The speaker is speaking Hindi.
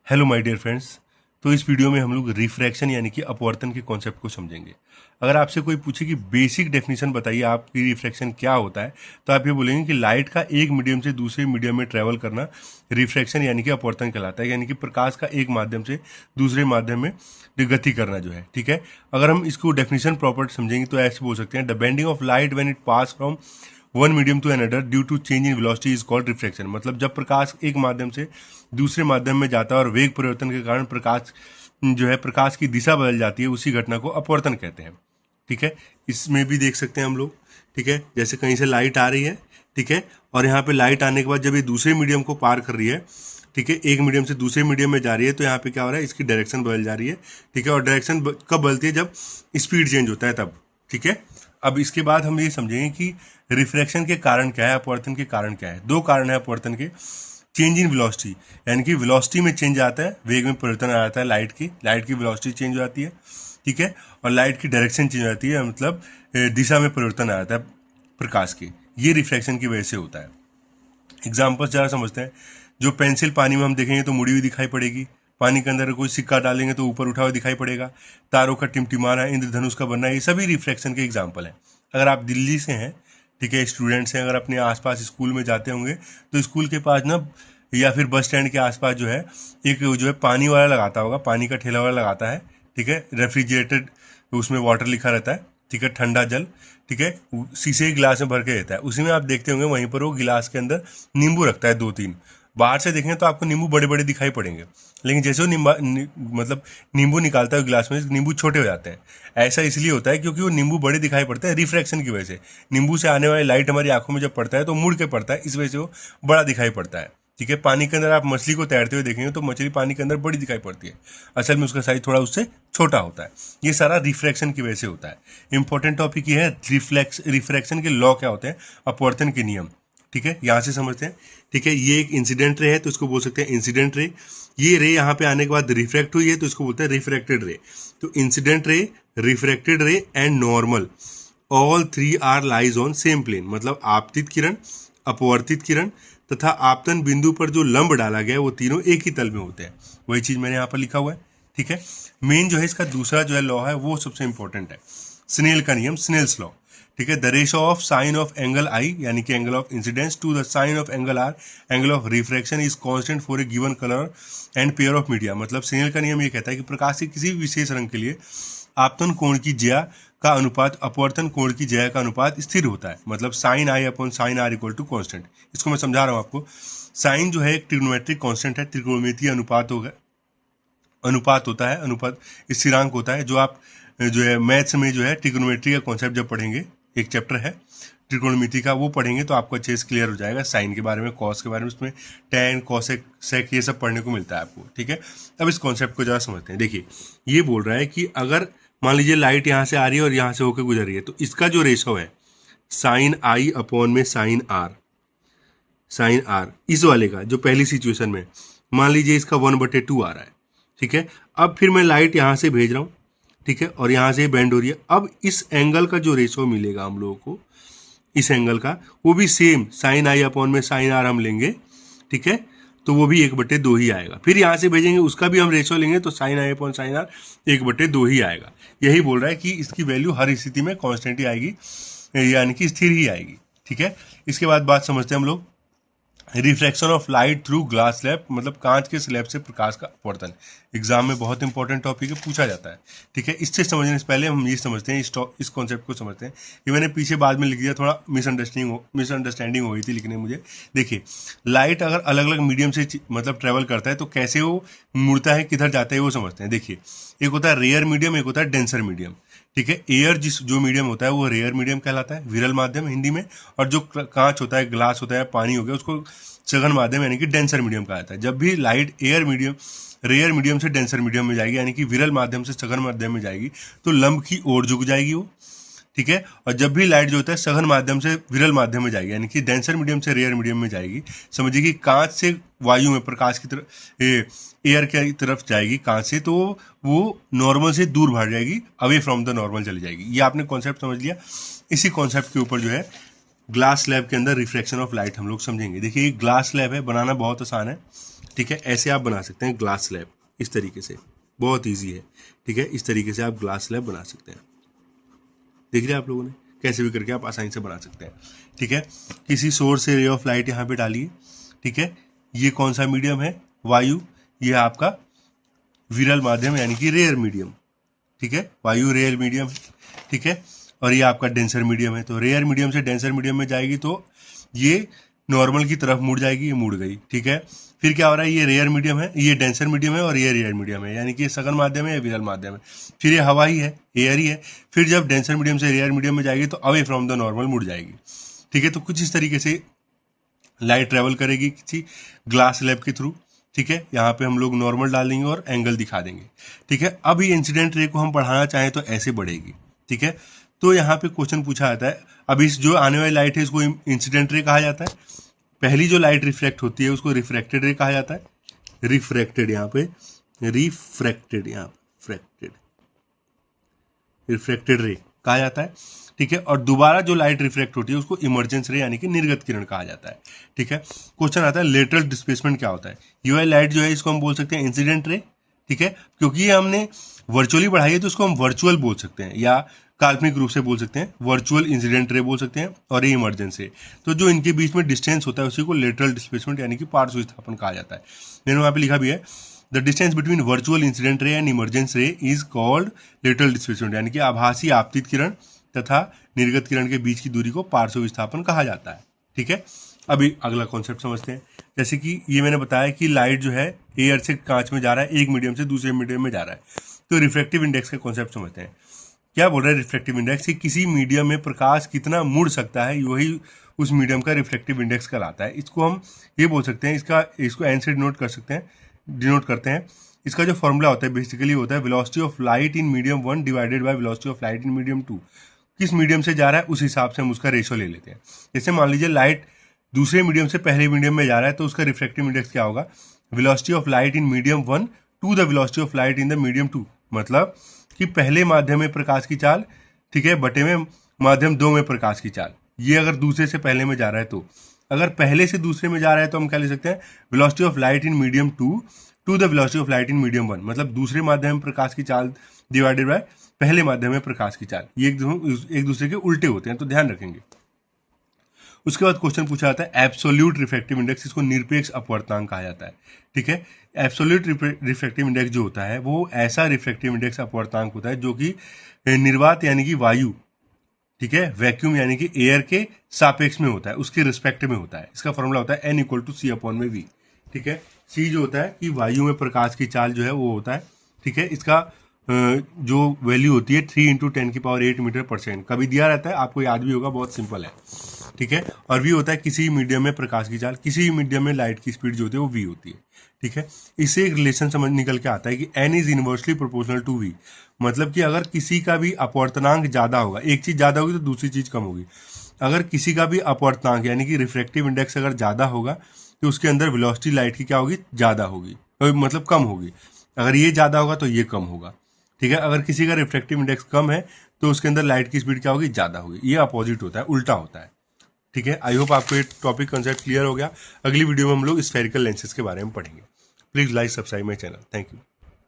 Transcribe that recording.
Hello my dear friends. तो इस वीडियो में हम लोग रिफ्रैक्शन यानी कि अपवर्तन के कॉन्सेप्ट को समझेंगे। अगर आपसे कोई पूछे कि बेसिक डेफिनेशन बताइए आपकी रिफ्रैक्शन क्या होता है, तो आप ये बोलेंगे कि लाइट का एक मीडियम से दूसरे मीडियम में ट्रैवल करना रिफ्रैक्शन यानी कि अपवर्तन कहलाता है, यानी कि प्रकाश का एक माध्यम से दूसरे माध्यम में गति करना जो है। ठीक है, अगर हम इसको डेफिनेशन प्रॉपर समझेंगे तो ऐसे बोल सकते हैं, the bending of light when it pass from one medium to another due to change in velocity is called reflection. मतलब जब प्रकाश एक माध्यम से दूसरे माध्यम में जाता है और वेग परिवर्तन के कारण प्रकाश जो है प्रकाश की दिशा बदल जाती है, उसी घटना को अपवर्तन कहते हैं। ठीक है, इसमें भी देख सकते हैं हम लोग। ठीक है, जैसे कहीं से लाइट आ रही है, ठीक है, और यहाँ पे लाइट आने के बाद जब ये दूसरे मीडियम को पार कर रही है, ठीक है, एक मीडियम से दूसरे मीडियम में जा रही है, तो यहाँ पे क्या हो रहा है, इसकी डायरेक्शन बदल जा रही है। ठीक है, और डायरेक्शन कब बदलती है, जब स्पीड चेंज होता है तब। ठीक है, अब इसके बाद हम ये समझेंगे कि रिफ्रैक्शन के कारण क्या है, अपवर्तन के कारण क्या है। दो कारण है अपवर्तन के, चेंज इन वेलोसिटी यानी कि वेलोसिटी में चेंज आता है, वेग में परिवर्तन आ जाता है, लाइट की वेलोसिटी चेंज हो जाती है। ठीक है, और लाइट की डायरेक्शन चेंज हो जाती है, मतलब दिशा में परिवर्तन आ जाता है प्रकाश की। ये रिफ्रैक्शन की वजह से होता है। एग्जाम्पल्स ज़रा समझते हैं। जो पेंसिल पानी में हम देखेंगे तो मुड़ी हुई दिखाई पड़ेगी, पानी के अंदर कोई सिक्का डालेंगे तो ऊपर उठा हुआ दिखाई पड़ेगा, तारों का टिमटिमाना, इंद्रधनुष का बनना, ये सभी रिफ्रैक्शन के एग्जाम्पल हैं। अगर आप दिल्ली से हैं, ठीक है, स्टूडेंट्स हैं, अगर अपने आसपास स्कूल में जाते होंगे तो स्कूल के पास ना या फिर बस स्टैंड के आसपास जो है एक जो है पानी वाला लगाता होगा, पानी का ठेला वाला लगाता है। ठीक है, रेफ्रिजरेटेड, उसमें वाटर लिखा रहता है। ठीक है, ठंडा जल, ठीक है, शीशे के गिलास में भर के देता है। उसी में आप देखते होंगे वहीं पर वो गिलास के अंदर नींबू रखता है, 2-3। बाहर से देखें तो आपको नींबू बड़े बड़े दिखाई पड़ेंगे, लेकिन जैसे वो मतलब नींबू निकालता है गिलास में, नींबू छोटे हो जाते हैं। ऐसा इसलिए होता है क्योंकि वो नींबू बड़े दिखाई पड़ते हैं रिफ्रैक्शन की वजह से। नींबू से आने वाली लाइट हमारी आंखों में जब पड़ता है तो मुड़ के पड़ता है, इस वजह से वो बड़ा दिखाई पड़ता है। ठीक है, पानी के अंदर आप मछली को तैरते हुए देखेंगे तो मछली पानी के अंदर बड़ी दिखाई पड़ती है, असल में उसका साइज थोड़ा उससे छोटा होता है। ये सारा रिफ्रैक्शन की वजह से होता है। इंपॉर्टेंट टॉपिक ये है रिफ्रैक्शन के लॉ क्या होते हैं, अपवर्तन के नियम। ठीक है, यहाँ से समझते हैं। ठीक है, ये एक इंसिडेंट रे है तो इसको बोल सकते हैं इंसिडेंट रे। ये रे यहाँ पे आने के बाद रिफ्रैक्ट हुई है तो इसको बोलते हैं रिफ्रैक्टेड रे। तो incident ray, refracted ray and normal, all three are lies on same plane. मतलब आपतित किरण, अपवर्तित किरण तथा आपतन बिंदु पर जो लंब डाला गया है वो तीनों एक ही तल में होते हैं। वही चीज मैंने यहाँ पर लिखा हुआ है। ठीक है, मेन जो है इसका दूसरा जो है लॉ है वो सबसे इंपॉर्टेंट है, स्नेल का नियम, स्नेल्स लॉ। ठीक है, the ratio of sine of angle I यानी कि angle of incidence to the sine of angle R, angle of refraction is constant for a given colour and pair of media. मतलब स्नेल का नियम ये कहता है कि प्रकाश के किसी भी विशेष रंग के लिए आपतन कोण की ज्या का अनुपात अपवर्तन कोण की ज्या का अनुपात स्थिर होता है। मतलब sine I upon sine R equal to constant. इसको मैं समझा रहा हूँ आपको। साइन जो है एक ट्रिग्नोमेट्रिक कॉन्स्टेंट है, त्रिकोणमितीय अनुपात होगा, अनुपात होता है, अनुपात स्थिरांक होता है। जो आप जो है मैथ्स में जो है ट्रिग्नोमेट्री का कॉन्सेप्ट जब पढ़ेंगे, एक चैप्टर है त्रिकोणमिति का, वो पढ़ेंगे तो आपको अच्छे से क्लियर हो जाएगा। साइन के बारे में, कॉस के बारे में, उसमें टैन, कॉसेक, सेक, ये सब पढ़ने को मिलता है आपको। ठीक है, अब इस कॉन्सेप्ट को जरा समझते हैं। देखिए, ये बोल रहा है कि अगर मान लीजिए लाइट यहाँ से आ रही है और यहाँ से होकर गुजर रही है, तो इसका जो रेशो है साइन आई अपॉन में साइन आर, साइन आर इस वाले का, जो पहली सिचुएशन में मान लीजिए इसका 1/2 आ रहा है। ठीक है, अब फिर मैं लाइट यहाँ से भेज रहा हूँ, ठीक है, और यहाँ से बेंड हो रही है। अब इस एंगल का जो रेशो मिलेगा हम लोगों को, इस एंगल का, वो भी सेम साइन आई अपॉन में साइन आर हम लेंगे। ठीक है, तो वो भी 1/2 ही आएगा। फिर यहाँ से भेजेंगे, उसका भी हम रेशो लेंगे तो sine I upon sine R 1/2 ही आएगा। यही बोल रहा है कि इसकी वैल्यू हर स्थिति में कांस्टेंट ही आएगी, यानी कि स्थिर ही आएगी। ठीक है, इसके बाद बात समझते हैं हम लोग reflection of light through glass slab, मतलब कांच के स्लैब से प्रकाश का अपवर्तन। एग्जाम में बहुत इंपॉर्टेंट टॉपिक है, पूछा जाता है। ठीक है, इससे समझने से पहले हम ये समझते हैं, इस कॉन्सेप्ट को समझते हैं। ये मैंने पीछे बाद में लिख दिया, थोड़ा मिसअंडरस्टैंडिंग हो गई थी लिखने में मुझे। देखिए, लाइट अगर अलग अलग मीडियम से मतलब ट्रेवल करता है तो कैसे वो मुड़ता है, किधर जाता है, वो समझते हैं। देखिए, एक होता है रेयर मीडियम, एक होता है डेंसर मीडियम। ठीक है, एयर जो मीडियम होता है वो रेयर मीडियम कहलाता है, विरल माध्यम हिंदी में। और जो कांच होता है, ग्लास होता है, पानी हो गया, उसको सघन माध्यम यानी कि डेंसर मीडियम कहा जाता है। जब भी लाइट रेयर मीडियम से डेंसर मीडियम में जाएगी, यानी कि विरल माध्यम से सघन माध्यम में जाएगी, तो लंब की ओर झुक जाएगी वो। ठीक है, और जब भी लाइट जो होता है सघन माध्यम से विरल माध्यम में जाएगी, यानी कि डेंसर मीडियम से रेयर मीडियम में जाएगी, समझिए कि कांच से वायु में प्रकाश की तरफ, एयर की तरफ जाएगी कांच से, तो वो नॉर्मल से दूर भाग जाएगी, अवे फ्रॉम द नॉर्मल चली जाएगी। ये आपने कॉन्सेप्ट समझ लिया। इसी कॉन्सेप्ट के ऊपर जो है ग्लास स्लैब के अंदर रिफ्रैक्शन ऑफ लाइट हम लोग समझेंगे। देखिए, ग्लास स्लैब है, बनाना बहुत आसान है। ठीक है, ऐसे आप बना सकते हैं ग्लास स्लैब इस तरीके से, बहुत ईजी है। ठीक है, इस तरीके से आप ग्लास स्लैब बना सकते हैं। देख रहे हैं आप लोगों ने, कैसे भी करके आप आसानी से बना सकते हैं। ठीक है, किसी सोर्स से रे ऑफ लाइट यहाँ पे डालिए। ठीक है, ये कौन सा मीडियम है, वायु, ये आपका विरल माध्यम यानी कि रेयर मीडियम। ठीक है, वायु रेयर मीडियम। ठीक है, और ये आपका डेंसर मीडियम है। तो रेयर मीडियम से डेंसर मीडियम में जाएगी तो ये नॉर्मल की तरफ मुड़ जाएगी, ये मुड़ गई। ठीक है, फिर क्या हो रहा है, ये रेयर मीडियम है, ये डेंसर मीडियम है और ये रेयर मीडियम है, यानी कि ये सघन माध्यम है या विरल माध्यम है। फिर ये हवा ही है, एयर ही है। फिर जब डेंसर मीडियम से रेयर मीडियम में जाएगी तो अवे फ्रॉम द नॉर्मल मुड़ जाएगी। ठीक है, तो कुछ इस तरीके से लाइट ट्रेवल करेगी किसी ग्लास स्लैब के थ्रू। ठीक है, यहाँ पे हम लोग नॉर्मल डाल देंगे और एंगल दिखा देंगे। ठीक है, अब ये इंसिडेंट रे को हम बढ़ाना चाहें तो ऐसे बढ़ेगी। ठीक है, तो यहाँ पे क्वेश्चन पूछा जाता है, अब इस जो आने वाली लाइट है इसको इंसिडेंट रे कहा जाता है। पहली जो लाइट रिफ्लेक्ट होती है उसको रिफ्रैक्टेड रे कहा जाता है। रिफ्रैक्टेड, यहाँ पे रिफ्रैक्टेड, यहाँ रिफ्रैक्टेड रे कहा जाता है। ठीक है, और दोबारा जो लाइट रिफ्लेक्ट होती है उसको इमर्जेंस रे यानी कि निर्गत किरण कहा जाता है। ठीक है, क्वेश्चन आता है लेटरल डिस्प्लेसमेंट क्या होता है। ये वाली लाइट जो है इसको हम बोल सकते हैं इंसिडेंट रे। ठीक है, क्योंकि ये हमने वर्चुअली बढ़ाई है तो उसको हम वर्चुअल बोल सकते हैं या काल्पनिक रूप से बोल सकते हैं, वर्चुअल इंसिडेंट रे बोल सकते हैं, और ये इमरजेंस रे। तो जो इनके बीच में डिस्टेंस होता है उसी को लेटरल डिस्प्लेसमेंट यानी कि पार्श्व विस्थापन कहा जाता है। मैंने वहाँ पे लिखा भी है, the distance between virtual incident ray and emergence रे इज कॉल्ड लेटरल डिस्प्लेसमेंट, यानी कि आभासी आपतित किरण तथा निर्गत किरण के बीच की दूरी को पार्श्व विस्थापन कहा जाता है। ठीक है, अभी अगला कॉन्सेप्ट समझते हैं। जैसे कि ये मैंने बताया कि लाइट जो है एयर से कांच में जा रहा है, एक मीडियम से दूसरे मीडियम में जा रहा है, तो रिफ्रैक्टिव इंडेक्स का कॉन्सेप्ट समझते हैं। क्या बोल रहा है रिफ्रैक्टिव इंडेक्स, कि किसी मीडियम में प्रकाश कितना मुड़ सकता है वही उस मीडियम का रिफ्लेक्टिव इंडेक्स कहलाता है। इसको हम ये बोल सकते हैं, इसको एन से डिनोट करते हैं। इसका जो फॉर्मूला होता है बेसिकली होता है velocity of light in medium 1 divided by velocity of light in medium 2। किस मीडियम से जा रहा है उस हिसाब से हम उसका रेशियो ले लेते हैं। जैसे मान लीजिए लाइट दूसरे मीडियम से पहले मीडियम में जा रहा है तो उसका रिफ्लेक्टिव इंडेक्स क्या होगा, velocity of light in medium 1 to the velocity of light in the medium 2। मतलब कि पहले माध्यम में प्रकाश की चाल, ठीक है, बटे में माध्यम 2 में प्रकाश की चाल। ये अगर दूसरे से पहले में जा रहा है तो, अगर पहले से दूसरे में जा रहा है तो हम क्या ले सकते हैं, velocity of light in medium 2 to the velocity of light in medium 1। मतलब दूसरे माध्यम में प्रकाश की चाल डिवाइडेड बाय पहले माध्यम में प्रकाश की चाल। ये एक दूसरे के उल्टे होते हैं, तो ध्यान रखेंगे। उसके बाद क्वेश्चन पूछा जाता है एब्सोल्यूट रिफ्रैक्टिव इंडेक्स, इसको निरपेक्ष अपवर्तनांक कहा जाता है। ठीक है, एब्सोल्यूट रिफ्रैक्टिव इंडेक्स जो होता है वो ऐसा रिफ्रैक्टिव इंडेक्स अपवर्तनांक होता है जो कि निर्वात यानी कि वायु, ठीक है, वैक्यूम यानी कि एयर के सापेक्ष में होता है, उसके रिस्पेक्ट में होता है। इसका फॉर्मूला होता है n=c/v। ठीक है, c जो होता है कि वायु में प्रकाश की चाल जो है वो होता है। ठीक है, इसका जो वैल्यू होती है 3 × 10⁸ मीटर पर सेकेंड, कभी दिया रहता है, आपको याद भी होगा, बहुत सिंपल है। ठीक है, और v होता है किसी मीडियम में प्रकाश की चाल, किसी मीडियम में लाइट की स्पीड जो होती है वो v होती है। ठीक है, इससे एक रिलेशन समझ निकल के आता है कि n is inversely proportional to v। मतलब कि अगर किसी का भी अपवर्तनांक ज़्यादा होगा, एक चीज़ ज़्यादा होगी तो दूसरी चीज़ कम होगी। अगर किसी का भी अपवर्तनांक यानी कि रिफ्रैक्टिव इंडेक्स अगर ज़्यादा होगा तो उसके अंदर वेलोसिटी लाइट की क्या होगी, ज़्यादा होगी, मतलब कम होगी। अगर ये ज़्यादा होगा तो ये कम होगा। ठीक है, अगर किसी का रिफ्रैक्टिव इंडेक्स कम है तो उसके अंदर लाइट की स्पीड क्या होगी, ज़्यादा होगी। ये अपोजिट होता है, उल्टा होता है। ठीक है, आई होप आपको ये टॉपिक कंसेप्ट क्लियर हो गया। अगली वीडियो में हम लोग स्फेरिकल लेंसेज के बारे में पढ़ेंगे। Please like subscribe my channel. Thank you.